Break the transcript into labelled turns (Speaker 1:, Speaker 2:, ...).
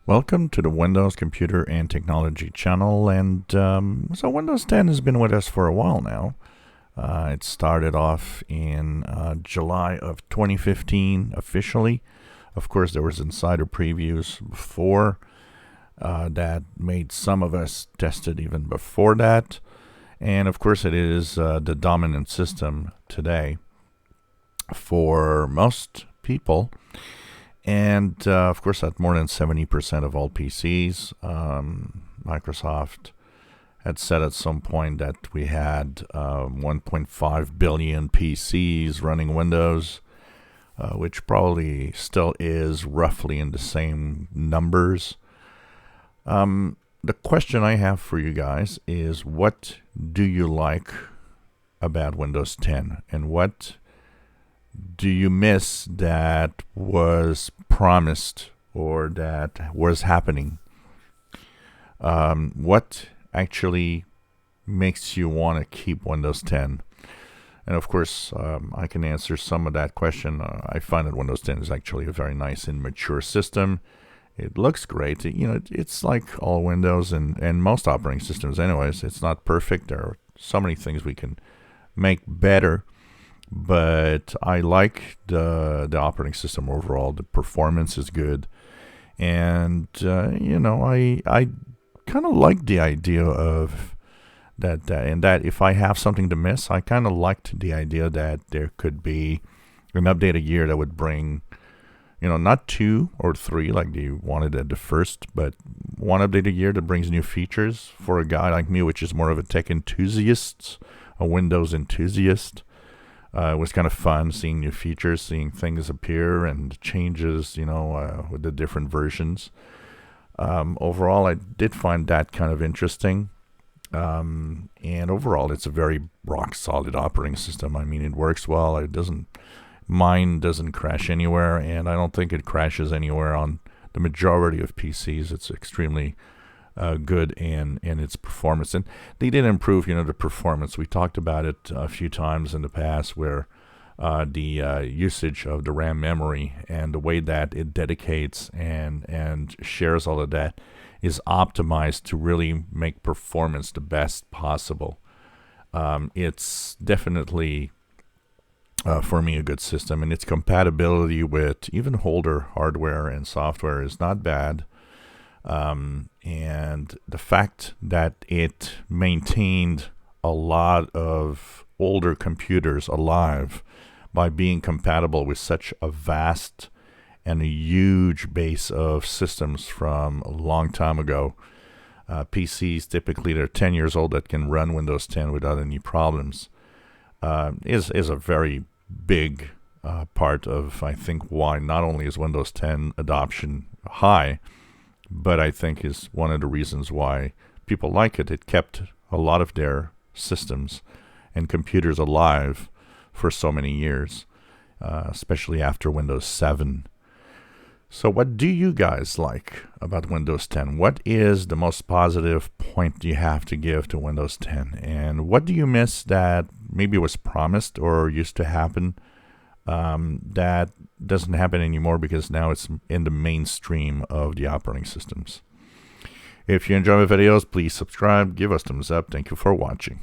Speaker 1: Welcome to the Windows Computer and Technology channel. And so Windows 10 has been with us for a while now. It started off in July of 2015 officially. Of course, there was insider previews before that made some of us test it even before that. And of course, it is the dominant system today for most people. And of course, at more than 70% of all PCs, Microsoft had said at some point that we had 1.5 billion PCs running Windows, which probably still is roughly in the same numbers. The question I have for you guys is, what do you like about Windows 10, and what do you miss that was promised or that was happening? What actually makes you want to keep Windows 10? And of course, I can answer some of that question. I find that Windows 10 is actually a very nice and mature system. It looks great. It's like all Windows and most operating systems anyways. It's not perfect. There are so many things we can make better. But I like the operating system overall. The performance is good, and I kind of like the idea of that. And that if I have something to miss, I kind of liked the idea that there could be an update a year that would bring, not 2 or 3 like they wanted at the first, but one update a year that brings new features for a guy like me, which is more of a tech enthusiast, a Windows enthusiast. It was kind of fun seeing new features, seeing things appear and changes, with the different versions. Overall, I did find that kind of interesting. And overall, it's a very rock-solid operating system. I mean, it works well. Mine doesn't crash anywhere, and I don't think it crashes anywhere on the majority of PCs. It's extremely good in its performance, and they did improve the performance. We talked about it a few times in the past, where the usage of the RAM memory and the way that it dedicates and shares all of that is optimized to really make performance the best possible. It's definitely for me a good system, and its compatibility with even older hardware and software is not bad. And the fact that it maintained a lot of older computers alive by being compatible with such a vast and a huge base of systems from a long time ago. PCs, typically they're 10 years old, that can run Windows 10 without any problems, is a very big part of, I think, why not only is Windows 10 adoption high, but I think is one of the reasons why people like it. It kept a lot of their systems and computers alive for so many years, especially after Windows 7. So what do you guys like about Windows 10? What is the most positive point you have to give to Windows 10? And what do you miss that maybe was promised or used to happen that doesn't happen anymore because now it's in the mainstream of the operating systems? If you enjoy my videos, please subscribe, give us thumbs up. Thank you for watching.